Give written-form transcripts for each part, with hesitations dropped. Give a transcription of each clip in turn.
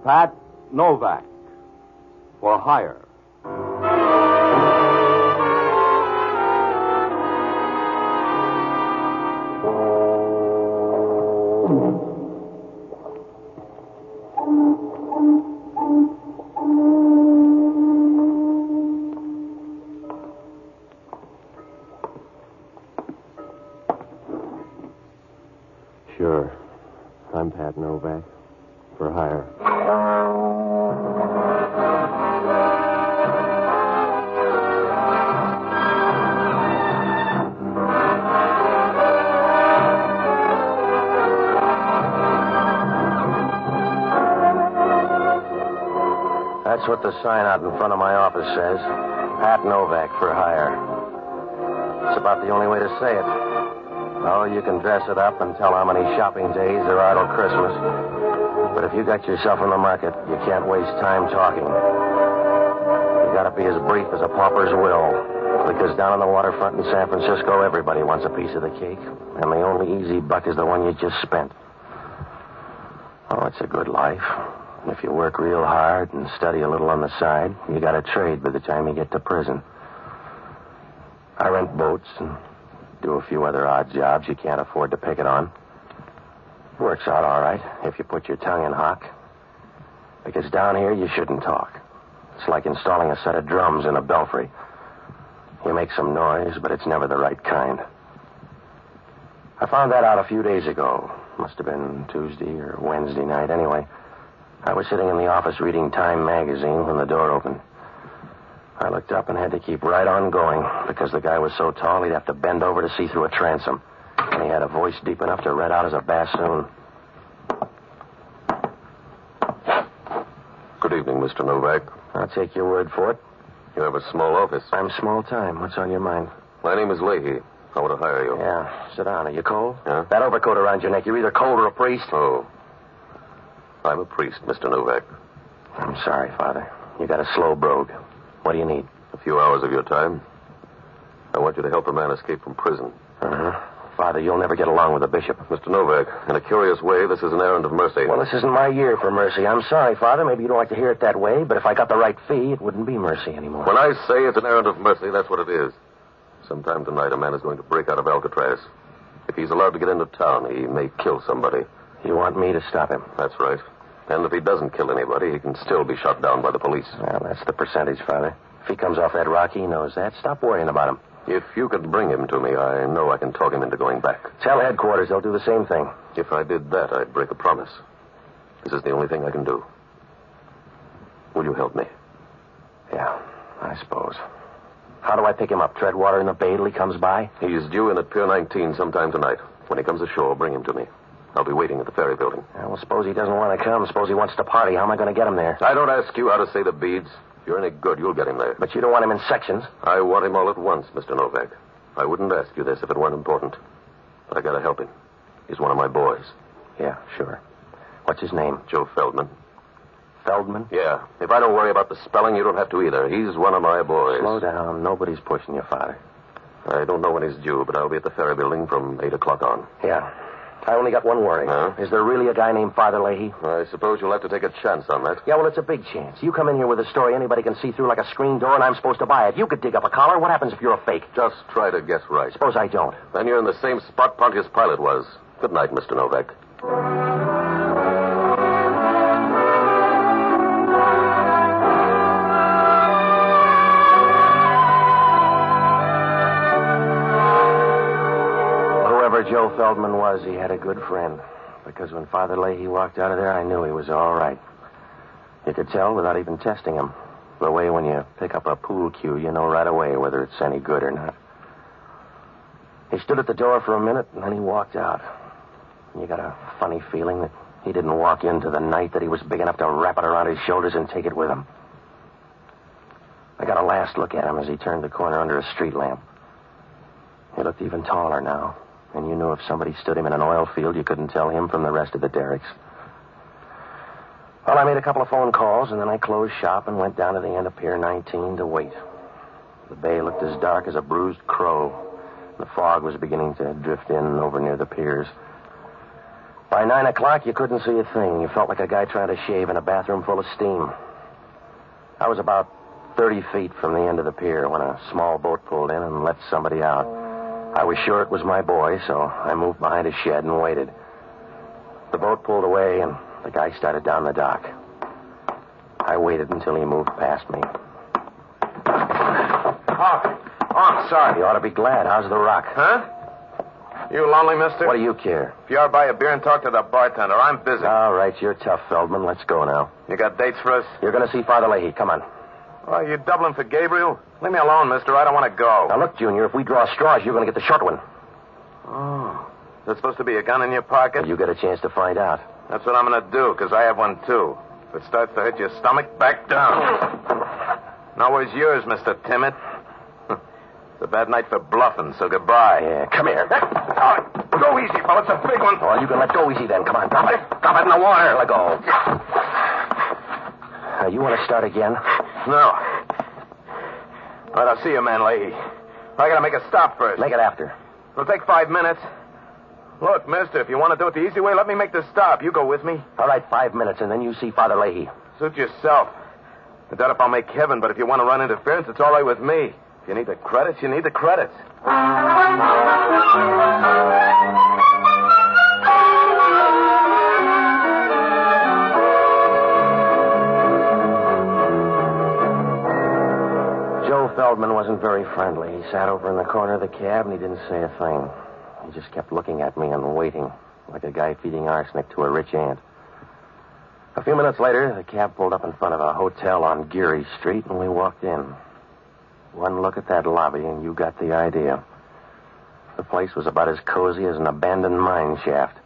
Pat Novak, for hire. Sure. I'm Pat Novak. For hire. That's what the sign out in front of my office says. Pat Novak for hire. It's about the only way to say it. Oh, you can dress it up and tell how many shopping days there are till Christmas. But if you got yourself in the market, you can't waste time talking. You gotta be as brief as a pauper's will. Because down on the waterfront in San Francisco, everybody wants a piece of the cake. And the only easy buck is the one you just spent. Oh, it's a good life. If you work real hard and study a little on the side, you got a trade by the time you get to prison. I rent boats and do a few other odd jobs you can't afford to pick it on. Works out all right if you put your tongue in hock. Because down here, you shouldn't talk. It's like installing a set of drums in a belfry. You make some noise, but it's never the right kind. I found that out a few days ago. Must have been Tuesday or Wednesday night. Anyway, I was sitting in the office reading Time magazine when the door opened. I looked up and had to keep right on going because the guy was so tall he'd have to bend over to see through a transom. And he had a voice deep enough to red out as a bassoon. Good evening, Mr. Novak. I'll take your word for it. You have a small office. I'm small time. What's on your mind? My name is Leahy. I want to hire you. Yeah, sit down. Are you cold? Yeah? That overcoat around your neck, you're either cold or a priest. Oh. I'm a priest, Mr. Novak. I'm sorry, Father. You got a slow brogue. What do you need? A few hours of your time. I want you to help a man escape from prison. Uh-huh. Father, you'll never get along with the bishop. Mr. Novak, in a curious way, this is an errand of mercy. Well, this isn't my year for mercy. I'm sorry, Father. Maybe you don't like to hear it that way, but if I got the right fee, it wouldn't be mercy anymore. When I say it's an errand of mercy, that's what it is. Sometime tonight, a man is going to break out of Alcatraz. If he's allowed to get into town, he may kill somebody. You want me to stop him? That's right. And if he doesn't kill anybody, he can still be shot down by the police. Well, that's the percentage, Father. If he comes off that rock, he knows that. Stop worrying about him. If you could bring him to me, I know I can talk him into going back. Tell headquarters they'll do the same thing. If I did that, I'd break a promise. This is the only thing I can do. Will you help me? Yeah, I suppose. How do I pick him up? Tread water in the bay till he comes by? He's due in at Pier 19 sometime tonight. When he comes ashore, bring him to me. I'll be waiting at the ferry building. Well, suppose he doesn't want to come. Suppose he wants to party. How am I going to get him there? I don't ask you how to say the beads. If you're any good, you'll get him there. But you don't want him in sections. I want him all at once, Mr. Novak. I wouldn't ask you this if it weren't important. But I gotta help him. He's one of my boys. Yeah, sure. What's his name? Joe Feldman. Feldman? Yeah. If I don't worry about the spelling, you don't have to either. He's one of my boys. Slow down. Nobody's pushing you, Father. I don't know when he's due, but I'll be at the ferry building from 8 o'clock on. Yeah. I only got one worry. Huh? Is there really a guy named Father Leahy? I suppose you'll have to take a chance on that. Yeah, well, it's a big chance. You come in here with a story anybody can see through like a screen door, and I'm supposed to buy it. You could dig up a collar. What happens if you're a fake? Just try to guess right. Suppose I don't. Then you're in the same spot Pontius Pilate was. Good night, Mr. Novak. Joe Feldman was, he had a good friend. Because when Father Leahy walked out of there, I knew he was all right. You could tell without even testing him. The way when you pick up a pool cue, you know right away whether it's any good or not. He stood at the door for a minute, and then he walked out. You got a funny feeling that he didn't walk into the night, that he was big enough to wrap it around his shoulders and take it with him. I got a last look at him as he turned the corner under a street lamp. He looked even taller now. And you knew if somebody stood him in an oil field, you couldn't tell him from the rest of the derricks. Well, I made a couple of phone calls, and then I closed shop and went down to the end of Pier 19 to wait. The bay looked as dark as a bruised crow. The fog was beginning to drift in over near the piers. By 9 o'clock, you couldn't see a thing. You felt like a guy trying to shave in a bathroom full of steam. I was about 30 feet from the end of the pier when a small boat pulled in and let somebody out. I was sure it was my boy, so I moved behind a shed and waited. The boat pulled away, and the guy started down the dock. I waited until he moved past me. Oh, I'm sorry. You ought to be glad. How's the rock? Huh? You lonely, mister? What do you care? If you ought to buy a beer and talk to the bartender, I'm busy. All right, you're tough, Feldman. Let's go now. You got dates for us? You're going to see Father Leahy. Come on. Oh, you doubling for Gabriel? Leave me alone, mister. I don't want to go. Now, look, Junior, if we draw straws, you're going to get the short one. Oh. Is there supposed to be a gun in your pocket? You get a chance to find out. That's what I'm going to do, because I have one, too. If it starts to hit your stomach, back down. No, where's yours, Mr. Timid? It's a bad night for bluffing, so goodbye. Yeah, come here. Oh, go easy, fella. It's a big one. Oh, you can let go easy then. Come on, drop it. Drop it in the water. Let go. You want to start again? No. All right, I'll see you, man, Leahy. I got to make a stop first. Make it after. It'll take 5 minutes. Look, mister, if you want to do it the easy way, let me make the stop. You go with me. All right, 5 minutes, and then you see Father Leahy. Suit yourself. I doubt if I'll make heaven, but if you want to run interference, it's all right with me. If you need the credits, you need the credits. Joe Feldman wasn't very friendly. He sat over in the corner of the cab, and he didn't say a thing. He just kept looking at me and waiting, like a guy feeding arsenic to a rich ant. A few minutes later, the cab pulled up in front of a hotel on Geary Street, and we walked in. One look at that lobby, and you got the idea. The place was about as cozy as an abandoned mine shaft.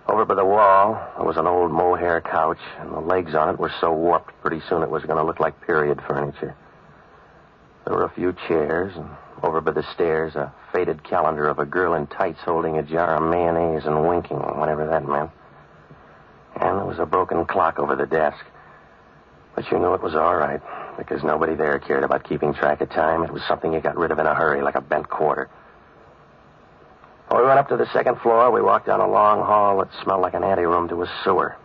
Over by the wall, there was an old mohair couch, and the legs on it were so warped pretty soon it was going to look like period furniture. There were a few chairs, and over by the stairs, a faded calendar of a girl in tights holding a jar of mayonnaise and winking, whatever that meant. And there was a broken clock over the desk. But you knew it was all right, because nobody there cared about keeping track of time. It was something you got rid of in a hurry, like a bent quarter. When we went up to the second floor, we walked down a long hall that smelled like an anteroom to a sewer.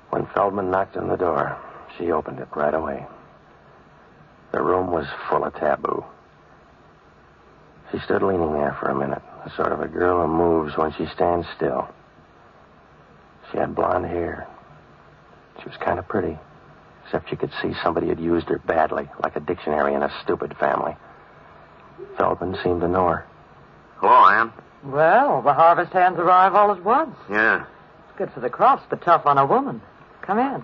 When Feldman knocked on the door, she opened it right away. The room was full of taboo. She stood leaning there for a minute, the sort of a girl who moves when she stands still. She had blonde hair. She was kind of pretty, except you could see somebody had used her badly, like a dictionary in a stupid family. Feldman seemed to know her. Hello, Ann. Well, the harvest hands arrive all at once. Yeah. It's good for the crops, but tough on a woman. Come in.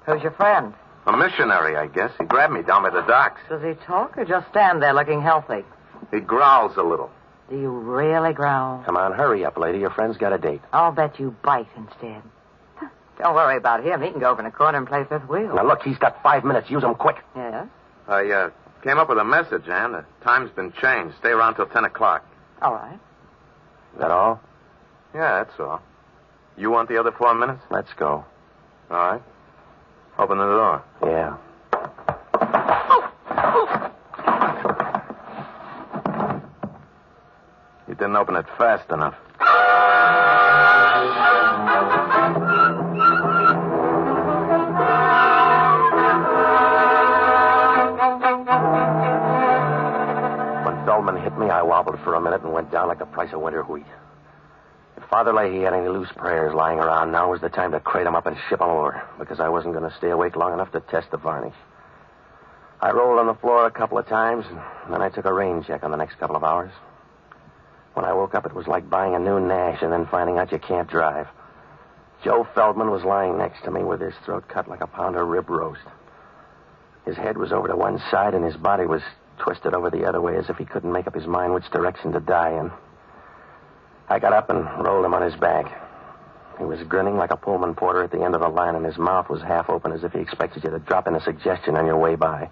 Who's your friend? A missionary, I guess. He grabbed me down by the docks. Does he talk or just stand there looking healthy? He growls a little. Do you really growl? Come on, hurry up, lady. Your friend's got a date. I'll bet you bite instead. Don't worry about him. He can go over in a corner and play fifth wheel. Now, look, he's got 5 minutes. Use them quick. Yes? I came up with a message, Ann. The time's been changed. Stay around till 10 o'clock. All right. Is that all? Yeah, that's all. You want the other 4 minutes? Let's go. All right. Open the door. Yeah. You didn't open it fast enough. When Feldman hit me, I wobbled for a minute and went down like the price of winter wheat. If Father Leahy had any loose prayers lying around, now was the time to crate them up and ship them over, because I wasn't going to stay awake long enough to test the varnish. I rolled on the floor a couple of times, and then I took a rain check on the next couple of hours. When I woke up, it was like buying a new Nash and then finding out you can't drive. Joe Feldman was lying next to me with his throat cut like a pound of rib roast. His head was over to one side, and his body was twisted over the other way as if he couldn't make up his mind which direction to die in. I got up and rolled him on his back. He was grinning like a Pullman porter at the end of the line, and his mouth was half open as if he expected you to drop in a suggestion on your way by.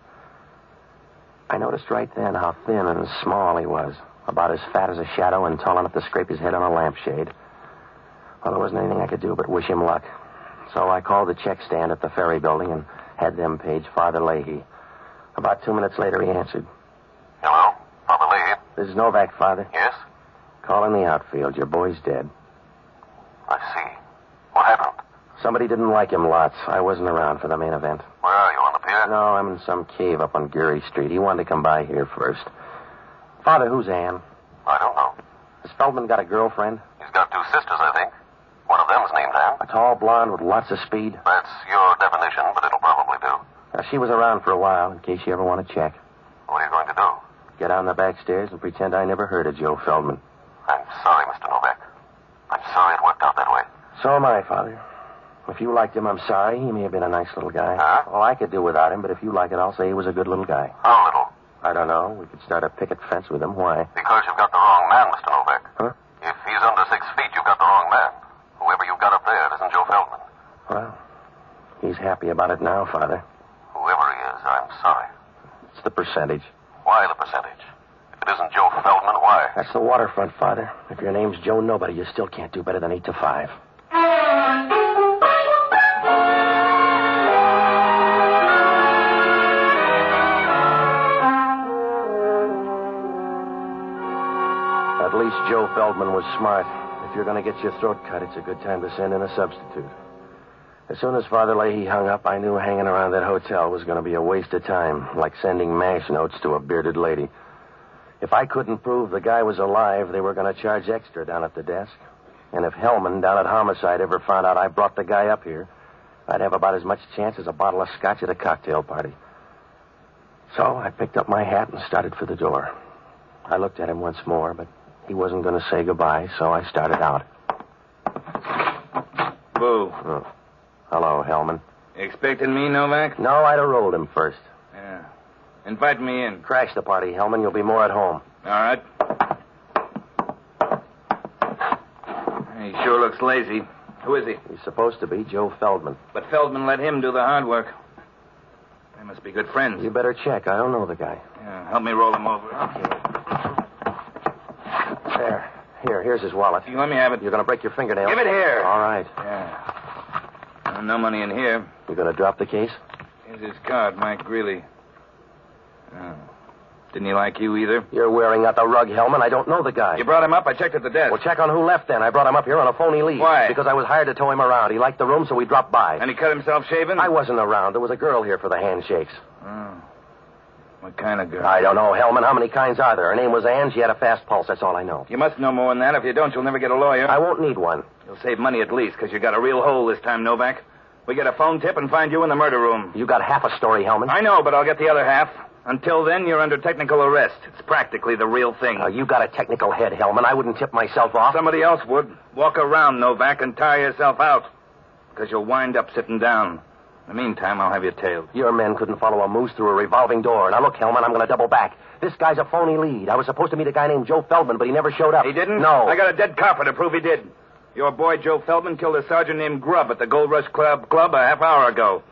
I noticed right then how thin and small he was, about as fat as a shadow and tall enough to scrape his head on a lampshade. Well, there wasn't anything I could do but wish him luck. So I called the check stand at the ferry building and had them page Father Leahy. About 2 minutes later, he answered. Hello? Father Leahy? This is Novak, Father. Yes? Call in the outfield. Your boy's dead. I see. What happened? Somebody didn't like him lots. I wasn't around for the main event. Where are you, on the pier? No, I'm in some cave up on Geary Street. He wanted to come by here first. Father, who's Ann? I don't know. Has Feldman got a girlfriend? He's got 2 sisters, I think. One of them's named Ann. A tall blonde with lots of speed? That's your definition, but it'll probably do. She was around for a while, in case you ever want to check. What are you going to do? Get out in the back stairs and pretend I never heard of Joe Feldman. I'm sorry, Mr. Novak. I'm sorry it worked out that way. So am I, Father. If you liked him, I'm sorry. He may have been a nice little guy. Huh? Well, I could do without him, but if you like it, I'll say he was a good little guy. How little? I don't know. We could start a picket fence with him. Why? Because you've got the wrong man, Mr. Novak. Huh? If he's under 6 feet, you've got the wrong man. Whoever you've got up there isn't Joe Feldman. Well, he's happy about it now, Father. Whoever he is, I'm sorry. It's the percentage. Why the percentage? If it isn't Joe Feldman, why? That's the waterfront, Father. If your name's Joe Nobody, you still can't do better than 8 to 5. At least Joe Feldman was smart. If you're going to get your throat cut, it's a good time to send in a substitute. As soon as Father Leahy hung up, I knew hanging around that hotel was going to be a waste of time, like sending MASH notes to a bearded lady. If I couldn't prove the guy was alive, they were going to charge extra down at the desk. And if Hellman down at Homicide ever found out I brought the guy up here, I'd have about as much chance as a bottle of scotch at a cocktail party. So I picked up my hat and started for the door. I looked at him once more, but he wasn't going to say goodbye, so I started out. Boo. Oh. Hello, Hellman. Expecting me, Novak? No, I'd have rolled him first. Yeah. Invite me in. Crash the party, Hellman. You'll be more at home. All right. He sure looks lazy. Who is he? He's supposed to be Joe Feldman. But Feldman let him do the hard work. They must be good friends. You better check. I don't know the guy. Yeah, help me roll him over. There. Here's his wallet. You let me have it. You're going to break your fingernail. Give it here. All right. Yeah. No money in here. You going to drop the case? Here's his card, Mike Greeley. Oh. Didn't he like you either? You're wearing out the rug, Hellman. I don't know the guy. You brought him up? I checked at the desk. Well, check on who left then. I brought him up here on a phony lead. Why? Because I was hired to tow him around. He liked the room, so he dropped by. And he cut himself shaving? I wasn't around. There was a girl here for the handshakes. Oh. What kind of girl? I don't know, Hellman. How many kinds are there? Her name was Ann. She had a fast pulse. That's all I know. You must know more than that. If you don't, you'll never get a lawyer. I won't need one. You'll save money at least, because you got a real hole this time, Novak. We get a phone tip and find you in the murder room. You got half a story, Hellman. I know, but I'll get the other half. Until then, you're under technical arrest. It's practically the real thing. You got a technical head, Hellman. I wouldn't tip myself off. Somebody else would. Walk around, Novak, and tire yourself out. Because you'll wind up sitting down. In the meantime, I'll have you tailed. Your men couldn't follow a moose through a revolving door. Now, look, Hellman, I'm going to double back. This guy's a phony lead. I was supposed to meet a guy named Joe Feldman, but he never showed up. He didn't? No. I got a dead copper to prove he did. Your boy, Joe Feldman, killed a sergeant named Grubb at the Gold Rush Club a half hour ago.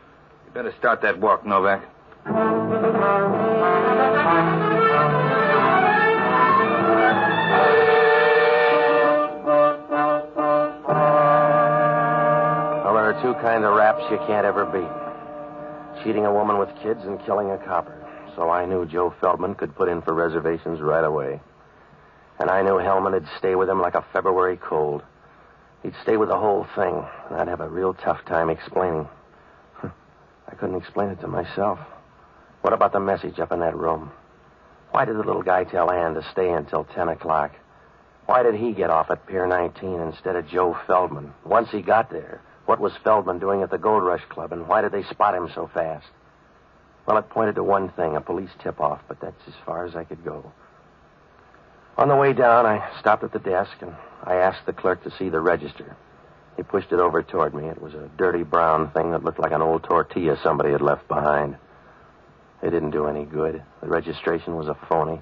You better start that walk, Novak. Well, there are 2 kinds of raps you can't ever beat. Cheating a woman with kids and killing a copper. So I knew Joe Feldman could put in for reservations right away. And I knew Hellman would stay with him like a February cold. He'd stay with the whole thing, and I'd have a real tough time explaining. I couldn't explain it to myself. What about the message up in that room? Why did the little guy tell Ann to stay until 10 o'clock? Why did he get off at Pier 19 instead of Joe Feldman? Once he got there, what was Feldman doing at the Gold Rush Club, and why did they spot him so fast? Well, it pointed to one thing, a police tip-off, but that's as far as I could go. On the way down, I stopped at the desk, and I asked the clerk to see the register. He pushed it over toward me. It was a dirty brown thing that looked like an old tortilla somebody had left behind. It didn't do any good. The registration was a phony.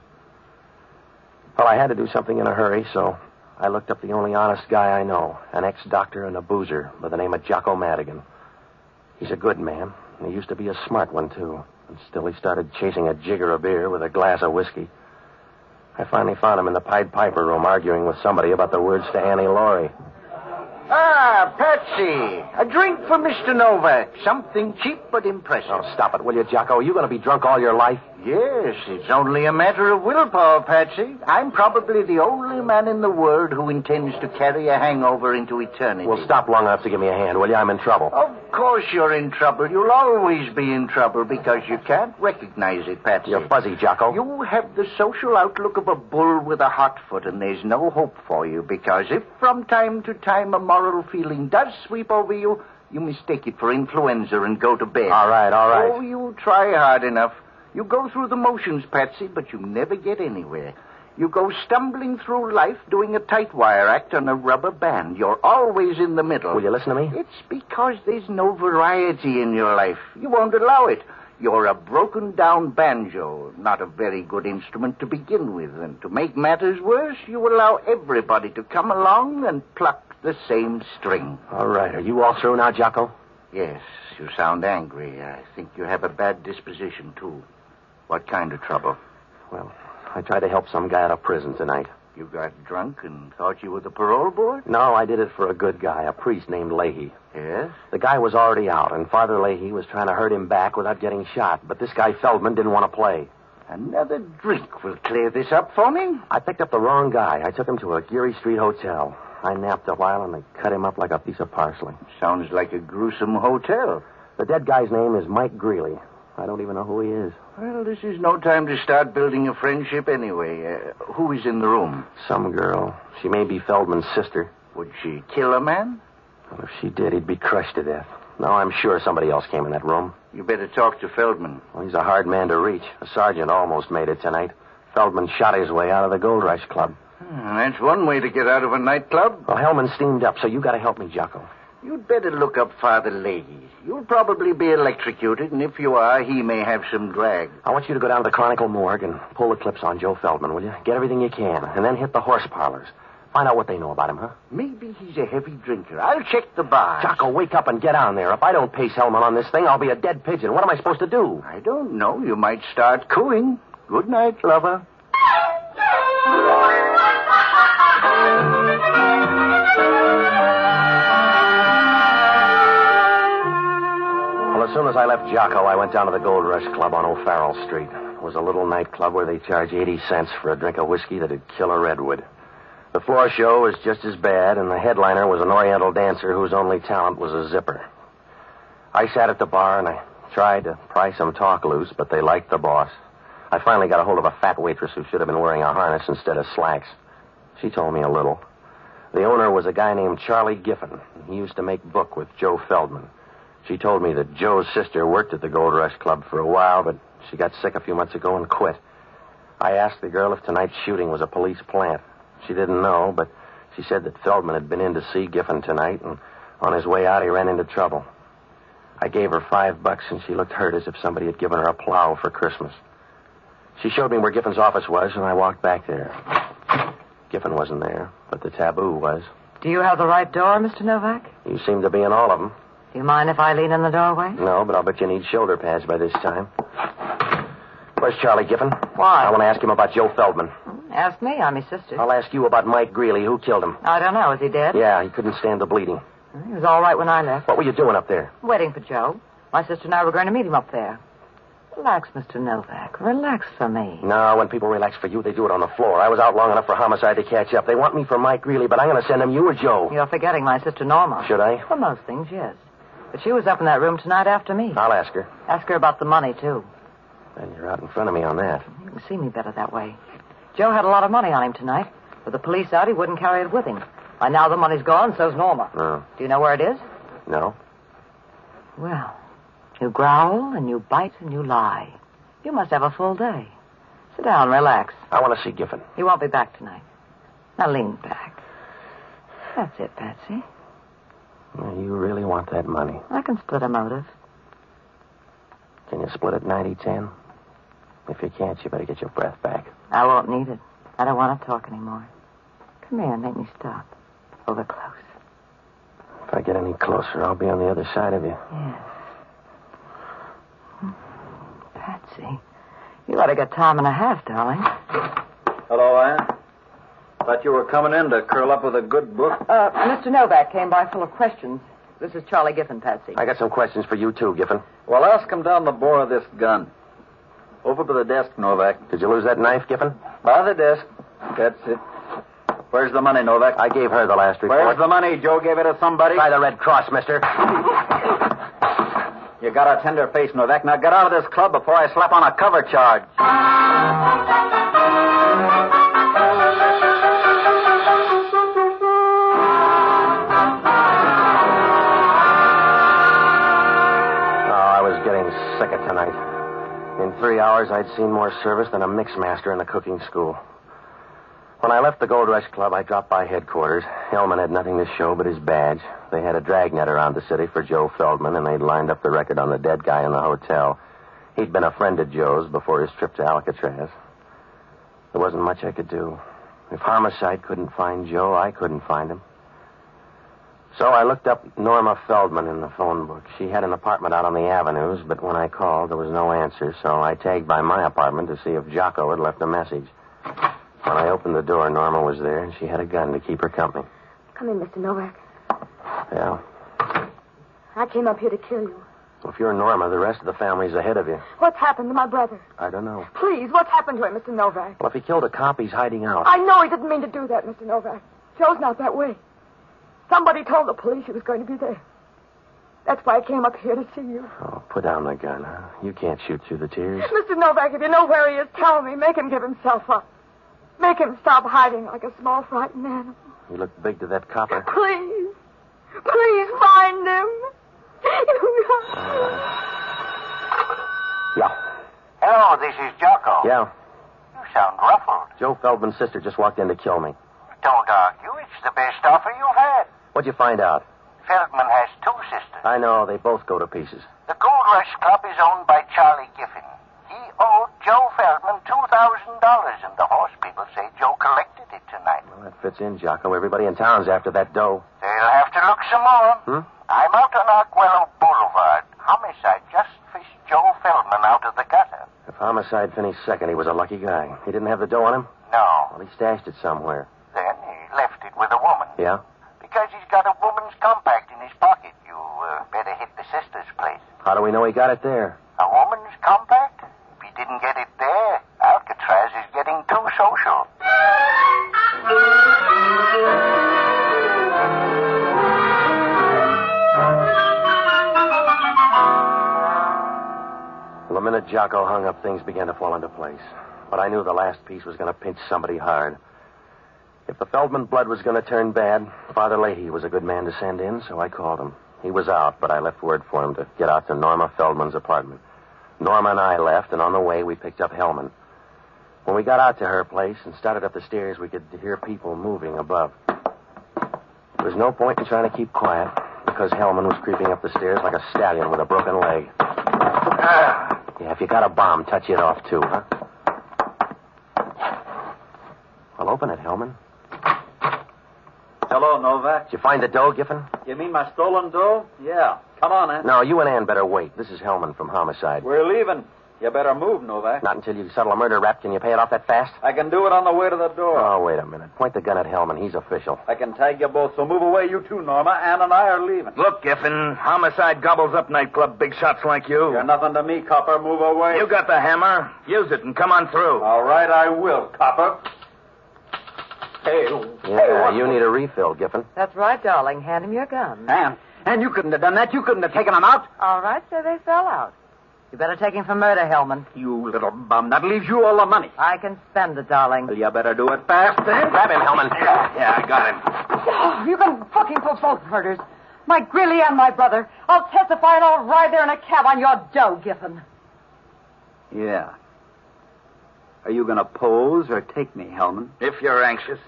Well, I had to do something in a hurry, so I looked up the only honest guy I know, an ex-doctor and a boozer by the name of Jocko Madigan. He's a good man, and he used to be a smart one, too. And still he started chasing a jigger of beer with a glass of whiskey. I finally found him in the Pied Piper room arguing with somebody about the words to Annie Laurie. Ah, Ah, Patsy. A drink for Mr. Novak. Something cheap but impressive. Oh, stop it, will you, Jocko? Are you going to be drunk all your life? Yes, it's only a matter of willpower, Patsy. I'm probably the only man in the world who intends to carry a hangover into eternity. Well, stop long enough to give me a hand, will you? I'm in trouble. Of course you're in trouble. You'll always be in trouble because you can't recognize it, Patsy. You're fuzzy, Jocko. You have the social outlook of a bull with a hot foot, and there's no hope for you because if from time to time a moral feeling does sweep over you, you mistake it for influenza and go to bed. All right. Oh, you try hard enough. You go through the motions, Patsy, but you never get anywhere. You go stumbling through life doing a tight wire act on a rubber band. You're always in the middle. Will you listen to me? It's because there's no variety in your life. You won't allow it. You're a broken-down banjo, not a very good instrument to begin with. And to make matters worse, you allow everybody to come along and pluck the same string. All right. Are you all through now, Jocko? Yes, you sound angry. I think you have a bad disposition, too. What kind of trouble? Well, I tried to help some guy out of prison tonight. You got drunk and thought you were the parole board? No, I did it for a good guy, a priest named Leahy. Yes? The guy was already out, and Father Leahy was trying to hurt him back without getting shot. But this guy Feldman didn't want to play. Another drink will clear this up for me. I picked up the wrong guy. I took him to a Geary Street hotel. I napped a while, and they cut him up like a piece of parsley. Sounds like a gruesome hotel. The dead guy's name is Mike Greeley. I don't even know who he is. Well, this is no time to start building a friendship anyway. Who is in the room? Some girl. She may be Feldman's sister. Would she kill a man? Well, if she did, he'd be crushed to death. No, I'm sure somebody else came in that room. You better talk to Feldman. Well, he's a hard man to reach. A sergeant almost made it tonight. Feldman shot his way out of the Gold Rush Club. That's one way to get out of a nightclub. Well, Hellman steamed up, so you got to help me, Jocko. You'd better look up Father Leahy. You'll probably be electrocuted, and if you are, he may have some drag. I want you to go down to the Chronicle morgue and pull the clips on Joe Feldman, will you? Get everything you can, and then hit the horse parlors. Find out what they know about him, huh? Maybe he's a heavy drinker. I'll check the bar. Jocko, wake up and get on there. If I don't pace Hellman on this thing, I'll be a dead pigeon. What am I supposed to do? I don't know. You might start cooing. Good night, lover. Well, as soon as I left Jocko, I went down to the Gold Rush Club on O'Farrell Street. It was a little nightclub where they charge 80 cents for a drink of whiskey that'd kill a redwood. The floor show was just as bad, and the headliner was an Oriental dancer whose only talent was a zipper. I sat at the bar, and I tried to pry some talk loose, but they liked the boss. I finally got a hold of a fat waitress who should have been wearing a harness instead of slacks. She told me a little. The owner was a guy named Charlie Giffen. He used to make book with Joe Feldman. She told me that Joe's sister worked at the Gold Rush Club for a while, but she got sick a few months ago and quit. I asked the girl if tonight's shooting was a police plant. She didn't know, but she said that Feldman had been in to see Giffen tonight, and on his way out he ran into trouble. I gave her $5, and she looked hurt as if somebody had given her a plow for Christmas. She showed me where Giffen's office was, and I walked back there. Giffen wasn't there, but the taboo was. Do you have the right door, Mr. Novak? You seem to be in all of them. Do you mind if I lean in the doorway? No, but I'll bet you need shoulder pads by this time. Where's Charlie Giffen? Why? I want to ask him about Joe Feldman. Ask me. I'm his sister. I'll ask you about Mike Greeley. Who killed him? I don't know. Is he dead? Yeah, he couldn't stand the bleeding. He was all right when I left. What were you doing up there? Waiting for Joe. My sister and I were going to meet him up there. Relax, Mr. Novak. Relax for me. No, when people relax for you, they do it on the floor. I was out long enough for homicide to catch up. They want me for Mike Greeley, but I'm going to send them you or Joe. You're forgetting my sister Norma. Should I? For most things, yes. But she was up in that room tonight after me. I'll ask her. Ask her about the money, too. Then you're out in front of me on that. You can see me better that way. Joe had a lot of money on him tonight. With the police out, he wouldn't carry it with him. By now the money's gone, so's Norma. Oh. Do you know where it is? No. Well, you growl and you bite and you lie. You must have a full day. Sit down, relax. I want to see Giffen. He won't be back tonight. Now lean back. That's it, Patsy. You really want that money? I can split a motive. Can you split it 90-10? If you can't, you better get your breath back. I won't need it. I don't want to talk anymore. Come here and make me stop. Over close. If I get any closer, I'll be on the other side of you. Yes. Patsy, you ought to get time and a half, darling. Hello, Ann. Thought you were coming in to curl up with a good book. Mr. Novak came by full of questions. This is Charlie Giffen, Patsy. I got some questions for you, too, Giffen. Well, ask him down the bore of this gun. Over by the desk, Novak. Did you lose that knife, Giffen? By the desk. That's it. Where's the money, Novak? I gave her the last report. Where's the money? Joe gave it to somebody? Try the Red Cross, mister. You got a tender face, Novak. Now get out of this club before I slap on a cover charge. Sick of tonight. In 3 hours, I'd seen more service than a mixmaster in the cooking school. When I left the Gold Rush Club, I dropped by headquarters. Hellman had nothing to show but his badge. They had a dragnet around the city for Joe Feldman, and they'd lined up the record on the dead guy in the hotel. He'd been a friend of Joe's before his trip to Alcatraz. There wasn't much I could do. If Homicide couldn't find Joe, I couldn't find him. So I looked up Norma Feldman in the phone book. She had an apartment out on the avenues, but when I called, there was no answer, so I tagged by my apartment to see if Jocko had left a message. When I opened the door, Norma was there, and she had a gun to keep her company. Come in, Mr. Novak. Yeah? I came up here to kill you. Well, if you're Norma, the rest of the family's ahead of you. What's happened to my brother? I don't know. Please, what's happened to him, Mr. Novak? Well, if he killed a cop, he's hiding out. I know he didn't mean to do that, Mr. Novak. Joe's not that way. Somebody told the police he was going to be there. That's why I came up here to see you. Oh, put down the gun, huh? You can't shoot through the tears. Mr. Novak, if you know where he is, tell me. Make him give himself up. Make him stop hiding like a small, frightened animal. You look big to that copper. Please. Please find him. Yeah. Hello, this is Jocko. Yeah. You sound ruffled. Joe Feldman's sister just walked in to kill me. Don't argue. It's the best offer you've had. What'd you find out? Feldman has 2 sisters. I know. They both go to pieces. The Gold Rush Club is owned by Charlie Giffen. He owed Joe Feldman $2,000, and the horse people say Joe collected it tonight. Well, that fits in, Jocko. Everybody in town's after that dough. They'll have to look some more. I'm out on Arguello Boulevard. Homicide just fished Joe Feldman out of the gutter. If Homicide finished second, he was a lucky guy. He didn't have the dough on him? No. Well, he stashed it somewhere. Then he left it with a woman. Yeah? Because he's got a woman's compact in his pocket. You better hit the sister's place. How do we know he got it there? A woman's compact? If he didn't get it there, Alcatraz is getting too social. Well, the minute Jocko hung up, things began to fall into place. But I knew the last piece was going to pinch somebody hard. If the Feldman blood was going to turn bad, Father Leahy was a good man to send in, so I called him. He was out, but I left word for him to get out to Norma Feldman's apartment. Norma and I left, and on the way, we picked up Hellman. When we got out to her place and started up the stairs, we could hear people moving above. There was no point in trying to keep quiet, because Hellman was creeping up the stairs like a stallion with a broken leg. Yeah, if you got a bomb, touch it off, too, huh? Well, open it, Hellman. Hello, Novak. Did you find the dough, Giffen? You mean my stolen dough? Yeah. Come on, Ann. No, you and Ann better wait. This is Hellman from Homicide. We're leaving. You better move, Novak. Not until you settle a murder rap. Can you pay it off that fast? I can do it on the way to the door. Oh, wait a minute. Point the gun at Hellman. He's official. I can tag you both, so move away, you two, Norma. Ann and I are leaving. Look, Giffen, Homicide gobbles up nightclub big shots like you. You're nothing to me, copper. Move away. You got the hammer. Use it and come on through. All right, I will, copper. Hey. Yeah, you need a refill, Giffen. That's right, darling. Hand him your gun. Ann, you couldn't have done that. You couldn't have taken him out. All right, so they fell out. You better take him for murder, Hellman. You little bum. That leaves you all the money. I can spend it, darling. Well, you better do it fast, then. Grab him, Hellman. Yeah, I got him. Oh, you can fucking for both murders. My Grilly and my brother. I'll testify and I'll ride there in a cab on your dough, Giffen. Yeah. Are you going to pose or take me, Hellman? If you're anxious.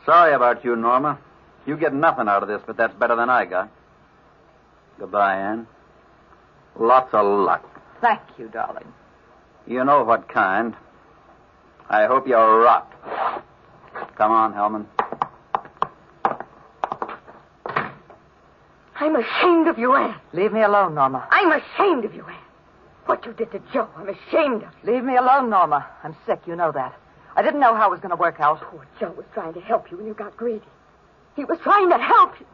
Sorry about you, Norma. You get nothing out of this, but that's better than I got. Goodbye, Ann. Lots of luck. Thank you, darling. You know what kind. I hope you rot. Come on, Hellman. I'm ashamed of you, Ann. Leave me alone, Norma. I'm ashamed of you, Ann. What you did to Joe, I'm ashamed of you. Leave me alone, Norma. I'm sick, you know that. I didn't know how it was going to work out. Poor Joe was trying to help you and you got greedy. He was trying to help you.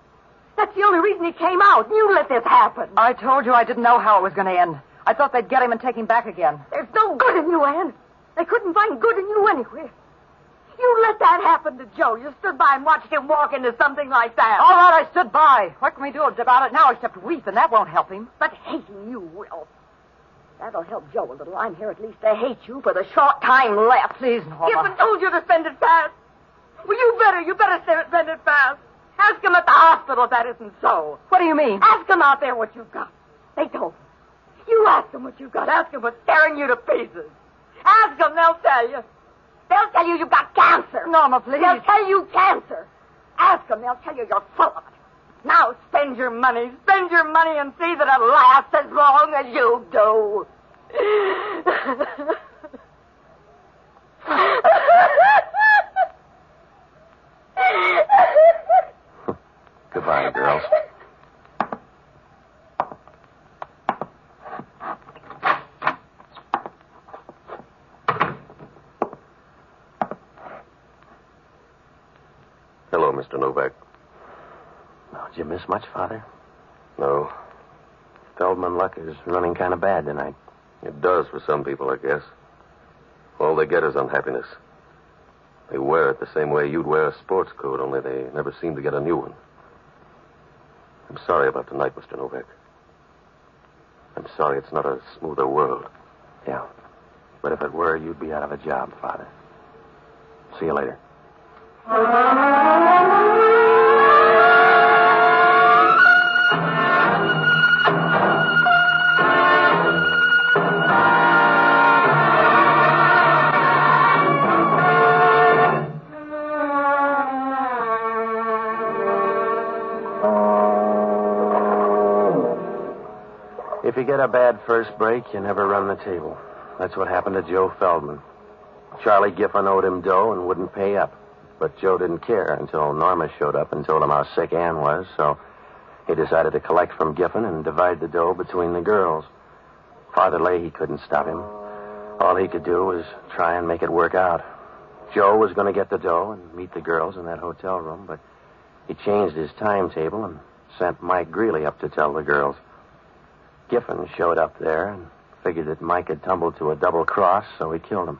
That's the only reason he came out. You let this happen. I told you I didn't know how it was going to end. I thought they'd get him and take him back again. There's no good in you, Ann. They couldn't find good in you anywhere. You let that happen to Joe. You stood by and watched him walk into something like that. All right, I stood by. What can we do about it now except weep, and that won't help him. But hating you will. That'll help Joe a little. I'm here at least to hate you for the short time left. Please, Norma. Giffen told you to spend it fast. Well, you better spend it fast. Ask him at the hospital if that isn't so. What do you mean? Ask him out there what you've got. They told him. You ask them what you've got. Ask them what's tearing you to pieces. Ask them, they'll tell you. They'll tell you you've got cancer. Norma, please. They'll tell you cancer. Ask them, they'll tell you you're full of it. Now spend your money. Spend your money and see that it lasts as long as you do. Goodbye, girls. Hello, Mr. Novak. Oh, did you miss much, Father? No, Feldman luck is running kind of bad tonight. it does for some people, I guess. All they get is unhappiness. They wear it the same way you'd wear a sports coat, only they never seem to get a new one. I'm sorry about tonight, Mr. Novak. I'm sorry it's not a smoother world. Yeah. But if it were, you'd be out of a job, Father. See you later. If you get a bad first break, you never run the table. That's what happened to Joe Feldman. Charlie Giffen owed him dough and wouldn't pay up. But Joe didn't care until Norma showed up and told him how sick Ann was, so he decided to collect from Giffen and divide the dough between the girls. Father Leahy couldn't stop him. All he could do was try and make it work out. Joe was going to get the dough and meet the girls in that hotel room, but he changed his timetable and sent Mike Greeley up to tell the girls. Giffen showed up there and figured that Mike had tumbled to a double cross, so he killed him.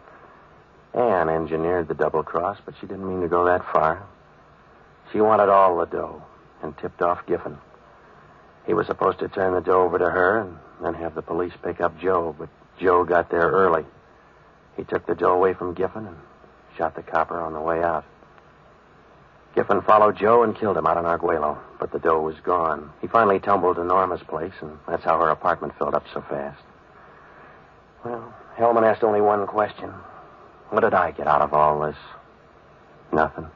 Ann engineered the double cross, but she didn't mean to go that far. She wanted all the dough and tipped off Giffen. He was supposed to turn the dough over to her and then have the police pick up Joe, but Joe got there early. He took the dough away from Giffen and shot the copper on the way out. Giffen followed Joe and killed him out in Arguello, but the dough was gone. He finally tumbled to Norma's place, and that's how her apartment filled up so fast. Well, Hellman asked only one question. What did I get out of all this? Nothing.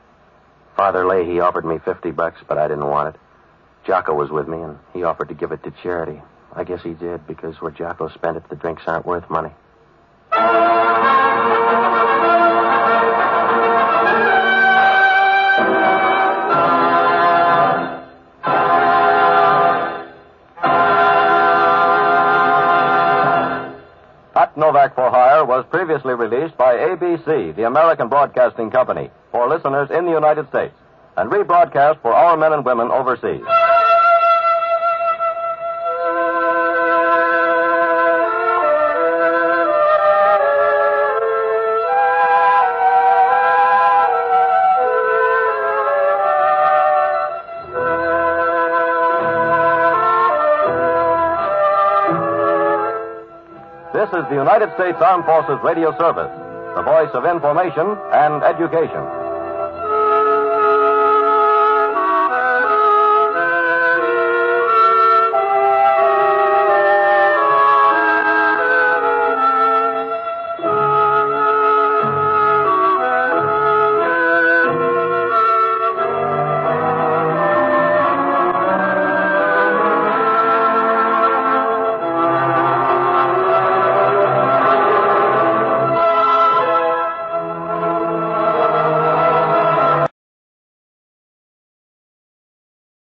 Father Leahy offered me $50, but I didn't want it. Jocko was with me, and he offered to give it to charity. I guess he did, because where Jocko spent it, the drinks aren't worth money. Novak for Hire was previously released by ABC, the American Broadcasting Company, for listeners in the United States, and rebroadcast for our men and women overseas. This is the United States Armed Forces Radio Service, the voice of information and education.